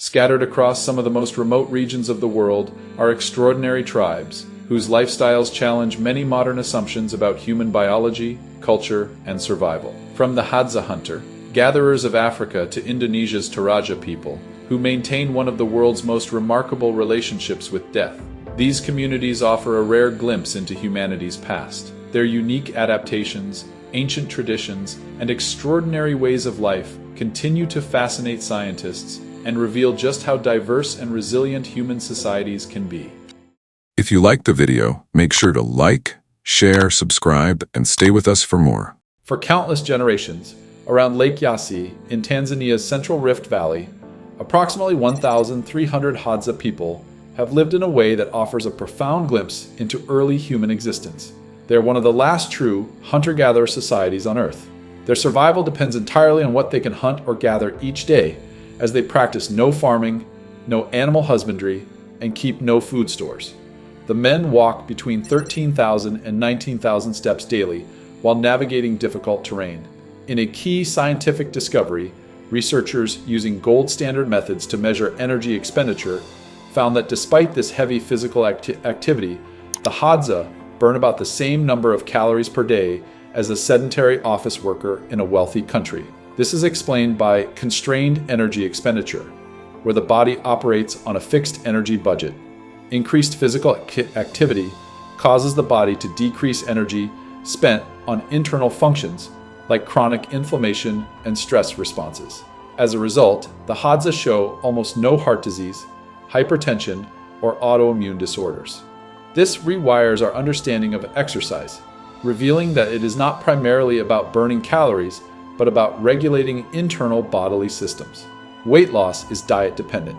Scattered across some of the most remote regions of the world are extraordinary tribes, whose lifestyles challenge many modern assumptions about human biology, culture, and survival. From the Hadza hunter, gatherers of Africa, to Indonesia's Toraja people, who maintain one of the world's most remarkable relationships with death. These communities offer a rare glimpse into humanity's past. Their unique adaptations, ancient traditions, and extraordinary ways of life continue to fascinate scientists and reveal just how diverse and resilient human societies can be. If you liked the video, make sure to like, share, subscribe, and stay with us for more. For countless generations, around Lake Yasi in Tanzania's Central Rift Valley, approximately 1,300 Hadza people have lived in a way that offers a profound glimpse into early human existence. They are one of the last true hunter-gatherer societies on Earth. Their survival depends entirely on what they can hunt or gather each day, as they practice no farming, no animal husbandry, and keep no food stores. The men walk between 13,000 and 19,000 steps daily while navigating difficult terrain. In a key scientific discovery, researchers using gold standard methods to measure energy expenditure found that despite this heavy physical activity, the Hadza burn about the same number of calories per day as a sedentary office worker in a wealthy country. This is explained by constrained energy expenditure, where the body operates on a fixed energy budget. Increased physical activity causes the body to decrease energy spent on internal functions like chronic inflammation and stress responses. As a result, the Hadza show almost no heart disease, hypertension, or autoimmune disorders. This rewires our understanding of exercise, revealing that it is not primarily about burning calories, but about regulating internal bodily systems. Weight loss is diet dependent,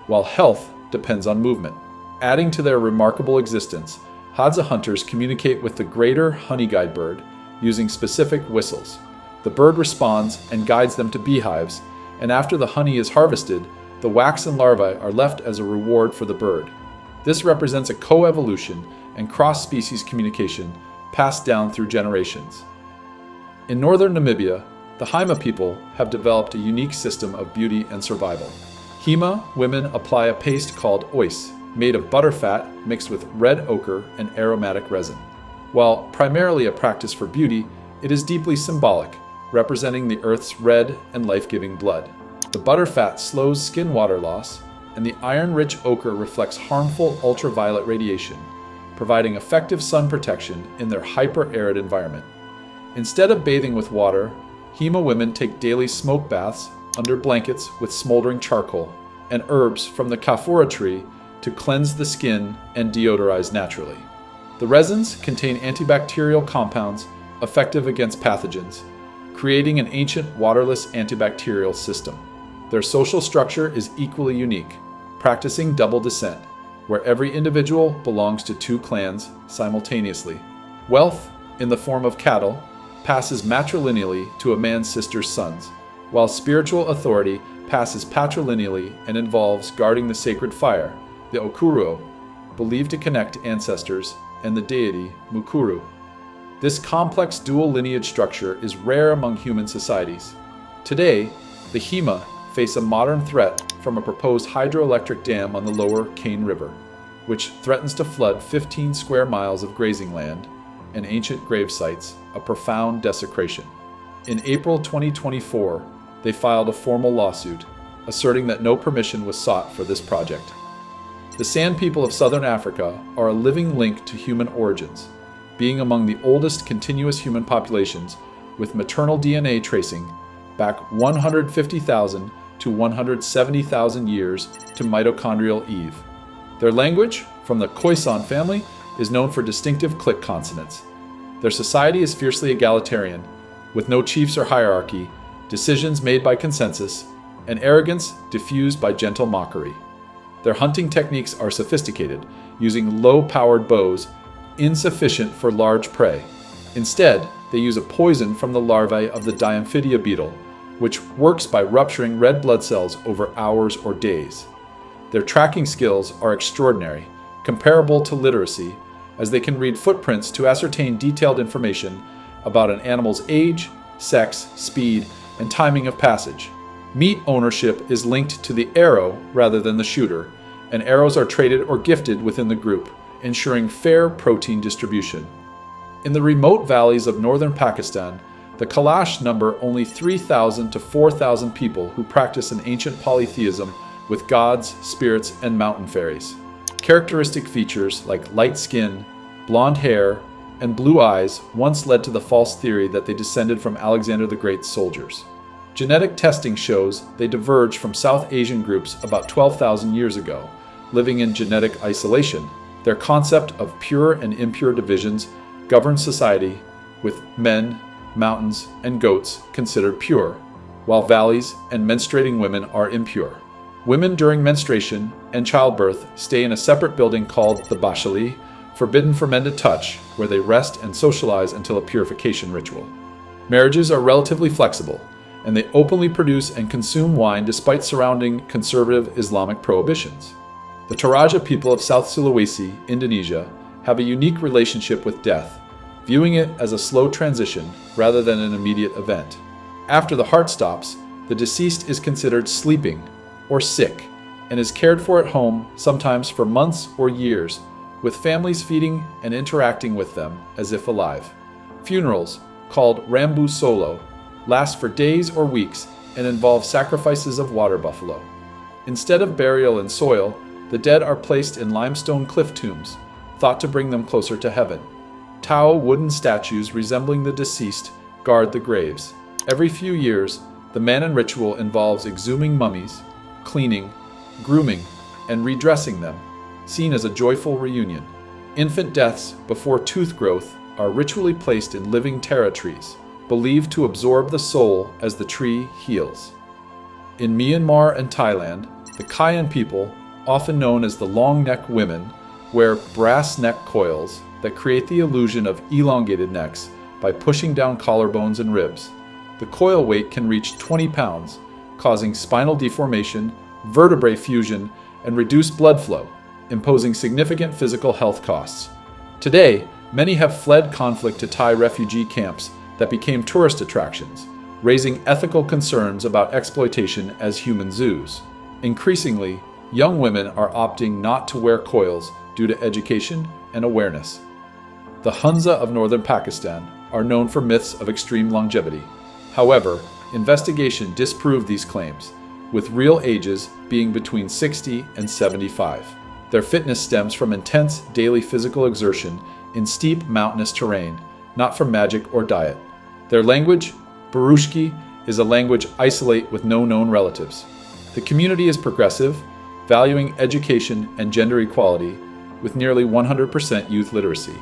while health depends on movement. Adding to their remarkable existence, Hadza hunters communicate with the greater honey guide bird using specific whistles. The bird responds and guides them to beehives, and after the honey is harvested, the wax and larvae are left as a reward for the bird. This represents a co-evolution and cross-species communication passed down through generations. In northern Namibia, the Hima people have developed a unique system of beauty and survival. Hima women apply a paste called ois, made of butterfat mixed with red ochre and aromatic resin. While primarily a practice for beauty, it is deeply symbolic, representing the earth's red and life-giving blood. The butterfat slows skin water loss, and the iron-rich ochre reflects harmful ultraviolet radiation, providing effective sun protection in their hyper-arid environment. Instead of bathing with water, Hima women take daily smoke baths under blankets with smoldering charcoal and herbs from the kafura tree to cleanse the skin and deodorize naturally. The resins contain antibacterial compounds effective against pathogens, creating an ancient waterless antibacterial system. Their social structure is equally unique, practicing double descent, where every individual belongs to two clans simultaneously. Wealth, in the form of cattle, passes matrilineally to a man's sister's sons, while spiritual authority passes patrilineally and involves guarding the sacred fire, the okuro, believed to connect ancestors, and the deity Mukuru. This complex dual lineage structure is rare among human societies. Today, the Hima face a modern threat from a proposed hydroelectric dam on the lower Kayan River, which threatens to flood 15 square miles of grazing land and ancient grave sites, a profound desecration. In April 2024, they filed a formal lawsuit, asserting that no permission was sought for this project. The San people of southern Africa are a living link to human origins, being among the oldest continuous human populations with maternal DNA tracing back 150,000 to 170,000 years to mitochondrial Eve. Their language, from the Khoisan family, is known for distinctive click consonants. Their society is fiercely egalitarian, with no chiefs or hierarchy, decisions made by consensus, and arrogance diffused by gentle mockery. Their hunting techniques are sophisticated, using low-powered bows insufficient for large prey. Instead, they use a poison from the larvae of the Diamphidia beetle, which works by rupturing red blood cells over hours or days. Their tracking skills are extraordinary, comparable to literacy, as they can read footprints to ascertain detailed information about an animal's age, sex, speed, and timing of passage. Meat ownership is linked to the arrow rather than the shooter, and arrows are traded or gifted within the group, ensuring fair protein distribution. In the remote valleys of northern Pakistan, the Kalash number only 3,000 to 4,000 people who practice an ancient polytheism with gods, spirits, and mountain fairies. Characteristic features like light skin, blonde hair, and blue eyes once led to the false theory that they descended from Alexander the Great's soldiers. Genetic testing shows they diverged from South Asian groups about 12,000 years ago, living in genetic isolation. Their concept of pure and impure divisions governed society, with men, mountains, and goats considered pure, while valleys and menstruating women are impure. Women during menstruation and childbirth stay in a separate building called the Bashali, forbidden for men to touch, where they rest and socialize until a purification ritual. Marriages are relatively flexible, and they openly produce and consume wine despite surrounding conservative Islamic prohibitions. The Toraja people of South Sulawesi, Indonesia, have a unique relationship with death, viewing it as a slow transition rather than an immediate event. After the heart stops, the deceased is considered sleeping or sick and is cared for at home, sometimes for months or years, with families feeding and interacting with them as if alive. Funerals, called Rambu Solo, last for days or weeks and involve sacrifices of water buffalo. Instead of burial in soil, the dead are placed in limestone cliff tombs, thought to bring them closer to heaven. Tau wooden statues resembling the deceased guard the graves. Every few years, the Manan ritual involves exhuming mummies, cleaning, grooming, and redressing them, seen as a joyful reunion. Infant deaths before tooth growth are ritually placed in living tara trees, believed to absorb the soul as the tree heals. In Myanmar and Thailand, the Kayan people, often known as the long-neck women, wear brass neck coils that create the illusion of elongated necks by pushing down collarbones and ribs. The coil weight can reach 20 pounds, causing spinal deformation, vertebrae fusion, and reduced blood flow, imposing significant physical health costs. Today, many have fled conflict to Thai refugee camps that became tourist attractions, raising ethical concerns about exploitation as human zoos. Increasingly, young women are opting not to wear coils due to education and awareness. The Hunza of northern Pakistan are known for myths of extreme longevity. However, investigation disproved these claims, with real ages being between 60 and 75. Their fitness stems from intense daily physical exertion in steep mountainous terrain, not from magic or diet. Their language, Barushki, is a language isolate with no known relatives. The community is progressive, valuing education and gender equality, with nearly 100% youth literacy.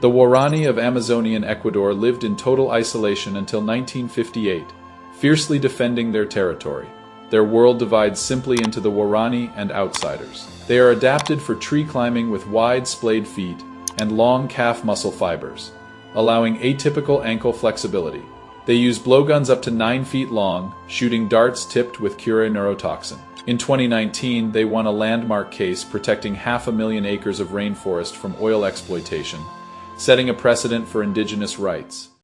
The Waorani of Amazonian Ecuador lived in total isolation until 1958, fiercely defending their territory. Their world divides simply into the Waorani and outsiders. They are adapted for tree climbing with wide splayed feet and long calf muscle fibers, allowing atypical ankle flexibility. They use blowguns up to 9 feet long, shooting darts tipped with Curie neurotoxin. In 2019, they won a landmark case protecting 500,000 acres of rainforest from oil exploitation, setting a precedent for indigenous rights.